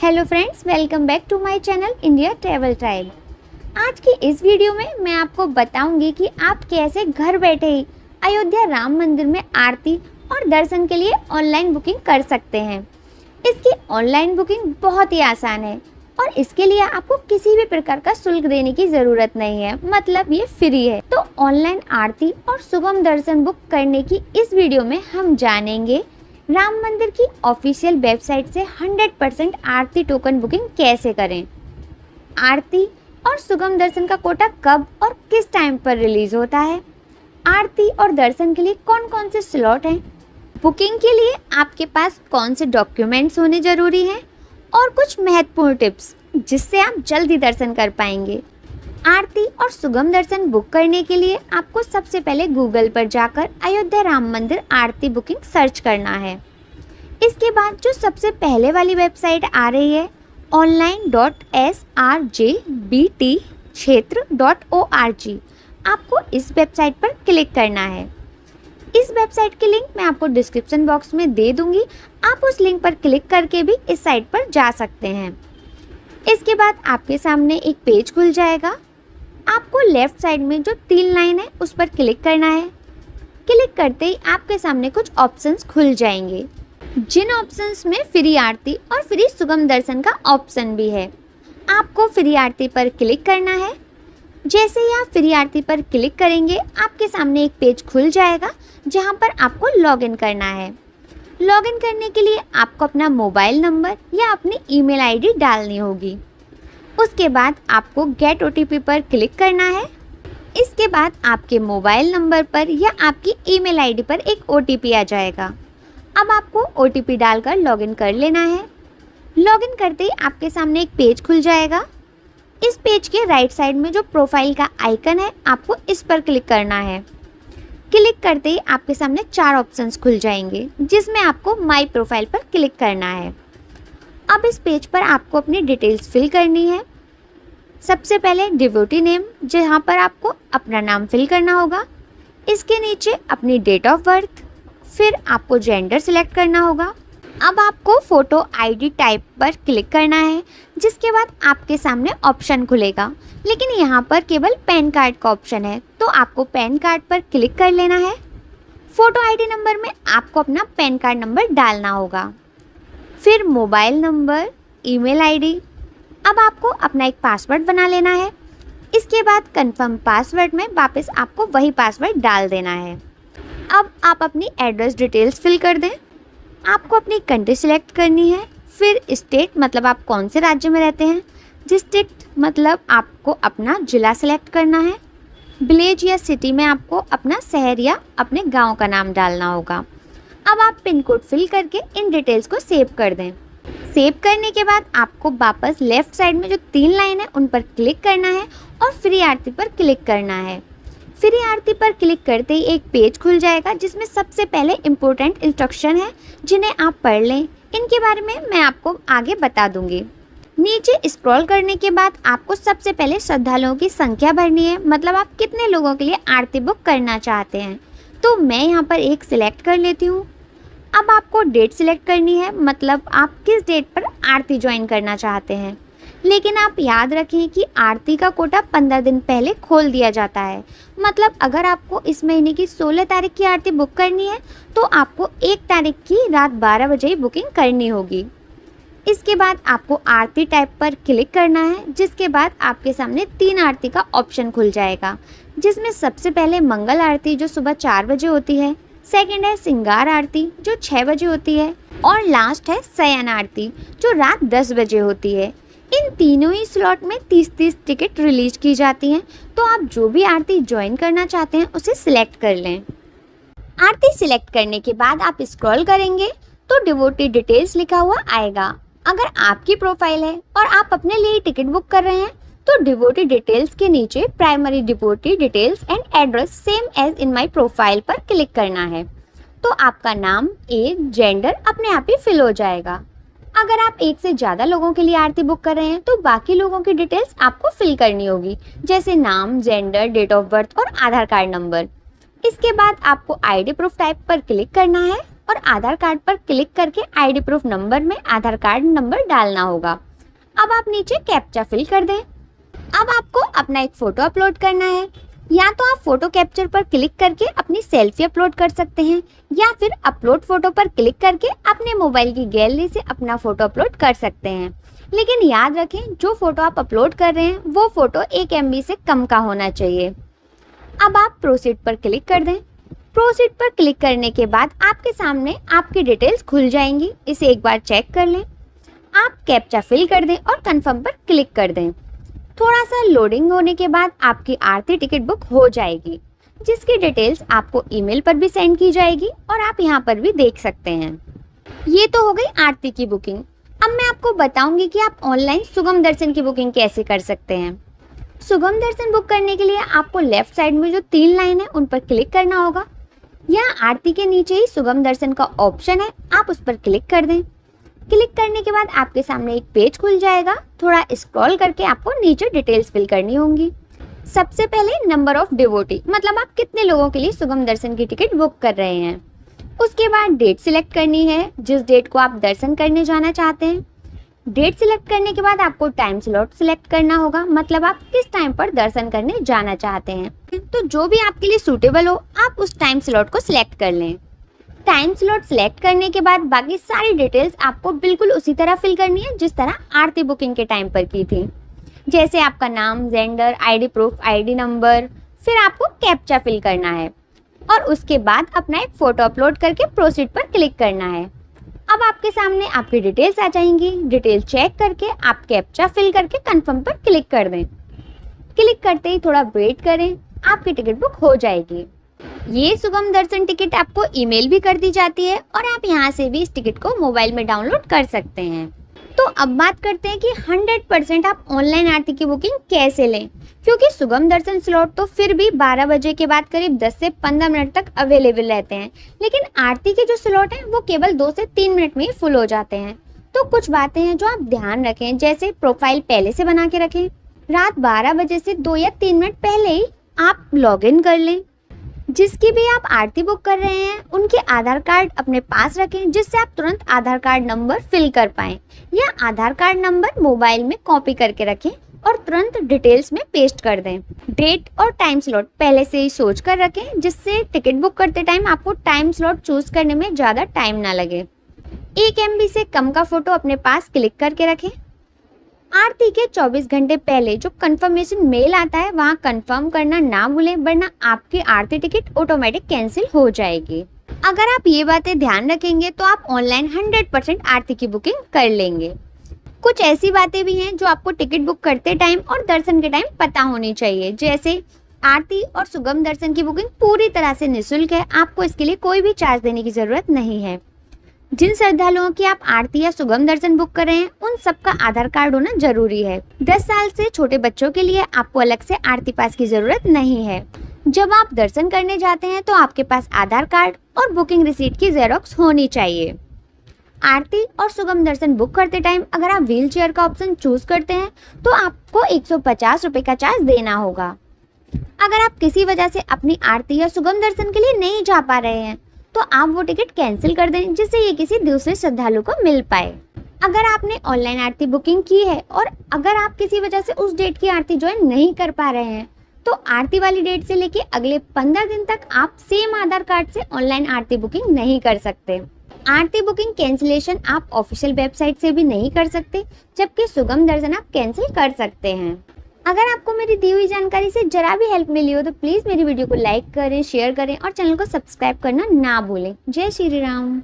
Hello friends, welcome back to my channel India travel tribe. आज की इस video में मैं आपको बताऊंगी कि आप कैसे घर बैठे ही अयोध्या राम मंदिर में आरती और दर्शन के लिए ऑनलाइन बुकिंग कर सकते हैं। इसकी ऑनलाइन बुकिंग बहुत ही आसान है और इसके लिए आपको किसी भी प्रकार का शुल्क देने की ज़रूरत नहीं है, मतलब ये फ्री है। तो ऑनलाइन आरती और सुगम दर्शन बुक करने की इस वीडियो में हम जानेंगे राम मंदिर की ऑफिशियल वेबसाइट से 100% आरती टोकन बुकिंग कैसे करें, आरती और सुगम दर्शन का कोटा कब और किस टाइम पर रिलीज होता है, आरती और दर्शन के लिए कौन कौन से स्लॉट हैं, बुकिंग के लिए आपके पास कौन से डॉक्यूमेंट्स होने ज़रूरी हैं और कुछ महत्वपूर्ण टिप्स जिससे आप जल्दी दर्शन कर पाएंगे। आरती और सुगम दर्शन बुक करने के लिए आपको सबसे पहले गूगल पर जाकर अयोध्या राम मंदिर आरती बुकिंग सर्च करना है। इसके बाद जो सबसे पहले वाली वेबसाइट आ रही है online.srjbtkshetra.org, आपको इस वेबसाइट पर क्लिक करना है। इस वेबसाइट की लिंक मैं आपको डिस्क्रिप्शन बॉक्स में दे दूंगी, आप उस लिंक पर क्लिक करके भी इस साइट पर जा सकते हैं। इसके बाद आपके सामने एक पेज खुल जाएगा। आपको लेफ्ट साइड में जो 3 लाइन है उस पर क्लिक करना है। क्लिक करते ही आपके सामने कुछ ऑप्शंस खुल जाएंगे, जिन ऑप्शंस में फ्री आरती और फ्री सुगम दर्शन का ऑप्शन भी है। आपको फ्री आरती पर क्लिक करना है। जैसे ही आप फ्री आरती पर क्लिक करेंगे आपके सामने एक पेज खुल जाएगा जहां पर आपको लॉगिन करना है। लॉगिन करने के लिए आपको अपना मोबाइल नंबर या अपनी ईमेल आईडी डालनी होगी। उसके बाद आपको गेट ओटीपी पर क्लिक करना है। इसके बाद आपके मोबाइल नंबर पर या आपकी ईमेल आईडी पर एक ओटीपी आ जाएगा। अब आपको ओटीपी डालकर लॉगिन कर लेना है। लॉगिन करते ही आपके सामने एक पेज खुल जाएगा। इस पेज के राइट साइड में जो प्रोफाइल का आइकन है आपको इस पर क्लिक करना है। क्लिक करते ही आपके सामने 4 ऑप्शंस खुल जाएंगे, जिसमें आपको माई प्रोफाइल पर क्लिक करना है। अब इस पेज पर आपको अपनी डिटेल्स फिल करनी है। सबसे पहले डिवोटी नेम, जहाँ पर आपको अपना नाम फिल करना होगा। इसके नीचे अपनी डेट ऑफ बर्थ, फिर आपको जेंडर सिलेक्ट करना होगा। अब आपको फ़ोटो आईडी टाइप पर क्लिक करना है, जिसके बाद आपके सामने ऑप्शन खुलेगा, लेकिन यहाँ पर केवल पैन कार्ड का ऑप्शन है, तो आपको पैन कार्ड पर क्लिक कर लेना है। फ़ोटो आईडी नंबर में आपको अपना पैन कार्ड नंबर डालना होगा, फिर मोबाइल नंबर, ईमेल आईडी। अब आपको अपना एक पासवर्ड बना लेना है। इसके बाद कंफर्म पासवर्ड में वापस आपको वही पासवर्ड डाल देना है। अब आप अपनी एड्रेस डिटेल्स फिल कर दें। आपको अपनी कंट्री सिलेक्ट करनी है, फिर स्टेट मतलब आप कौन से राज्य में रहते हैं, डिस्ट्रिक्ट मतलब आपको अपना ज़िला सिलेक्ट करना है, विलेज या सिटी में आपको अपना शहर या अपने गांव का नाम डालना होगा। अब आप पिन कोड फिल करके इन डिटेल्स को सेव कर दें। सेव करने के बाद आपको वापस लेफ़्ट साइड में जो 3 लाइन है उन पर क्लिक करना है और फ्री आरती पर क्लिक करना है। फ्री आरती पर क्लिक करते ही एक पेज खुल जाएगा, जिसमें सबसे पहले इम्पोर्टेंट इंस्ट्रक्शन है जिन्हें आप पढ़ लें। इनके बारे में मैं आपको आगे बता दूंगी। नीचे स्क्रॉल करने के बाद आपको सबसे पहले श्रद्धालुओं की संख्या भरनी है, मतलब आप कितने लोगों के लिए आरती बुक करना चाहते हैं। तो मैं यहाँ पर एक सिलेक्ट कर लेती हूँ। अब आपको डेट सिलेक्ट करनी है, मतलब आप किस डेट पर आरती ज्वाइन करना चाहते हैं। लेकिन आप याद रखें कि आरती का कोटा 15 दिन पहले खोल दिया जाता है, मतलब अगर आपको इस महीने की 16 तारीख की आरती बुक करनी है तो आपको 1 तारीख की रात 12 बजे ही बुकिंग करनी होगी। इसके बाद आपको आरती टाइप पर क्लिक करना है, जिसके बाद आपके सामने 3 आरती का ऑप्शन खुल जाएगा, जिसमें सबसे पहले मंगल आरती जो सुबह 4 बजे होती है, सेकंड है श्रृंगार आरती जो 6 बजे होती है, और लास्ट है शयन आरती जो रात 10 बजे होती है। इन तीनों ही स्लॉट में 30-30 टिकट रिलीज की जाती हैं, तो आप जो भी आरती ज्वाइन करना चाहते हैं उसे सिलेक्ट कर लें। आरती सिलेक्ट करने के बाद आप स्क्रॉल करेंगे तो डिवोटी डिटेल्स लिखा हुआ आएगा। अगर आपकी प्रोफाइल है और आप अपने लिए टिकट बुक कर रहे हैं तो डिवोटी डिटेल्स के नीचे primary devotee details and address same as in my profile पर क्लिक करना है, तो आपका नाम, एज, जेंडर अपने आप ही फिल हो जाएगा। अगर आप 1 से ज़्यादा लोगों के लिए आरती बुक कर रहे हैं तो बाकी लोगों की डिटेल्स आपको फिल करनी होगी, जैसे नाम, जेंडर, डेट ऑफ बर्थ और आधार कार्ड नंबर। इसके बाद आपको आईडी प्रूफ टाइप पर क्लिक करना है। और आधार कार्ड पर क्लिक करके आईडी प्रूफ नंबर में आधार कार्ड नंबर डालना होगा। अब आप नीचे कैप्चा फिल कर दें। अब आपको अपना एक फ़ोटो अपलोड करना है। या तो आप फोटो कैप्चर पर क्लिक करके अपनी सेल्फी अपलोड कर सकते हैं या फिर अपलोड फोटो पर क्लिक करके अपने मोबाइल की गैलरी से अपना फ़ोटो अपलोड कर सकते हैं। लेकिन याद रखें, जो फ़ोटो आप अपलोड कर रहे हैं वो फ़ोटो 1 MB से कम का होना चाहिए। अब आप प्रोसीड पर क्लिक कर दें। प्रोसीड पर क्लिक करने के बाद आपके सामने आपकी डिटेल्स खुल जाएंगी। इसे एक बार चेक कर लें। आप कैप्चा फिल कर दें और कंफर्म पर क्लिक कर दें। थोड़ा सा लोडिंग होने के बाद आपकी आरती टिकट बुक हो जाएगी, जिसकी डिटेल्स आपको ईमेल पर भी सेंड की जाएगी और आप यहाँ पर भी देख सकते हैं। ये तो हो गई आरती की बुकिंग। अब मैं आपको बताऊंगी कि आप ऑनलाइन सुगम दर्शन की बुकिंग कैसे कर सकते हैं। सुगम दर्शन बुक करने के लिए आपको लेफ्ट साइड में जो 3 लाइन है उन पर क्लिक करना होगा। यहाँ आरती के नीचे ही सुगम दर्शन का ऑप्शन है, आप उस पर क्लिक कर दें। क्लिक करने के बाद आपके सामने एक पेज खुल जाएगा। थोड़ा स्क्रॉल करके आपको नीचे डिटेल्स फिल करनी होंगी। सबसे पहले नंबर ऑफ डिवोटी, मतलब आप कितने लोगों के लिए सुगम दर्शन की टिकट बुक कर रहे हैं। उसके बाद डेट सिलेक्ट करनी है, जिस डेट को आप दर्शन करने जाना चाहते हैं। डेट सिलेक्ट करने के बाद आपको टाइम स्लॉट सिलेक्ट करना होगा, मतलब आप किस टाइम पर दर्शन करने जाना चाहते हैं। तो जो भी आपके लिए सूटेबल हो आप उस टाइम स्लॉट को सिलेक्ट कर लें। टाइम स्लॉट सिलेक्ट करने के बाद बाकी सारी डिटेल्स आपको बिल्कुल उसी तरह फिल करनी है जिस तरह आरती बुकिंग के टाइम पर की थी। जैसे आपका नाम, gender, ID proof, ID number, फिर आपको कैप्चा फिल करना है और उसके बाद अपना एक फ़ोटो अपलोड करके प्रोसीड पर क्लिक करना है। अब आपके सामने आपकी डिटेल्स आ जाएंगी। डिटेल चेक करके आप कैप्चा फिल करके कंफर्म पर क्लिक कर दें। क्लिक करते ही थोड़ा वेट करें, आपकी टिकट बुक हो जाएगी। ये सुगम दर्शन टिकट आपको ईमेल भी कर दी जाती है और आप यहाँ से भी इस टिकट को मोबाइल में डाउनलोड कर सकते हैं। तो अब बात करते हैं कि 100% आप ऑनलाइन आरती की बुकिंग कैसे लें, क्योंकि सुगम दर्शन स्लॉट तो फिर भी 12 बजे के बाद करीब 10 से 15 मिनट तक अवेलेबल रहते हैं, लेकिन आरती के जो स्लॉट हैं वो केवल 2 से 3 मिनट में ही फुल हो जाते हैं। तो कुछ बातें हैं जो आप ध्यान रखें, जैसे प्रोफाइल पहले से बना के रखें। रात 12 बजे से 2 या 3 मिनट पहले ही आप लॉग इन कर लें। जिसकी भी आप आरती बुक कर रहे हैं उनके आधार कार्ड अपने पास रखें, जिससे आप तुरंत आधार कार्ड नंबर फिल कर पाएं, या आधार कार्ड नंबर मोबाइल में कॉपी करके रखें और तुरंत डिटेल्स में पेस्ट कर दें। डेट और टाइम स्लॉट पहले से ही सोच कर रखें, जिससे टिकट बुक करते टाइम आपको टाइम स्लॉट चूज करने में ज़्यादा टाइम ना लगे। 1 MB से कम का फोटो अपने पास क्लिक करके रखें। आरती के 24 घंटे पहले जो कंफर्मेशन मेल आता है वहाँ कंफर्म करना ना भूलें, वरना आपकी आरती टिकट ऑटोमेटिक कैंसिल हो जाएगी। अगर आप ये बातें ध्यान रखेंगे तो आप ऑनलाइन 100% आरती की बुकिंग कर लेंगे। कुछ ऐसी बातें भी हैं जो आपको टिकट बुक करते टाइम और दर्शन के टाइम पता होनी चाहिए, जैसे आरती और सुगम दर्शन की बुकिंग पूरी तरह से निःशुल्क है, आपको इसके लिए कोई भी चार्ज देने की ज़रूरत नहीं है। जिन श्रद्धालुओं की आप आरती या सुगम दर्शन बुक कर रहे हैं उन सबका आधार कार्ड होना जरूरी है। 10 साल से छोटे बच्चों के लिए आपको अलग से आरती पास की जरूरत नहीं है। जब आप दर्शन करने जाते हैं तो आपके पास आधार कार्ड और बुकिंग रिसीट की जेरोक्स होनी चाहिए। आरती और सुगम दर्शन बुक करते टाइम अगर आप व्हील चेयर का ऑप्शन चूज करते हैं तो आपको 150 रुपये का चार्ज देना होगा। अगर आप किसी वजह से अपनी आरती या सुगम दर्शन के लिए नहीं जा पा रहे हैं तो आप वो टिकट कैंसिल कर दें, जिससे ये किसी दूसरे श्रद्धालु को मिल पाए। अगर आपने ऑनलाइन आरती बुकिंग की है और अगर आप किसी वजह से उस डेट की आरती ज्वाइन नहीं कर पा रहे हैं तो आरती वाली डेट से लेके अगले 15 दिन तक आप सेम आधार कार्ड से ऑनलाइन आरती बुकिंग नहीं कर सकते। आरती बुकिंग कैंसिलेशन आप ऑफिशियल वेबसाइट से भी नहीं कर सकते, जबकि सुगम दर्शन आप कैंसिल कर सकते हैं। अगर आपको मेरी दी हुई जानकारी से जरा भी हेल्प मिली हो तो प्लीज़ मेरी वीडियो को लाइक करें, शेयर करें और चैनल को सब्सक्राइब करना ना भूलें। जय श्री राम।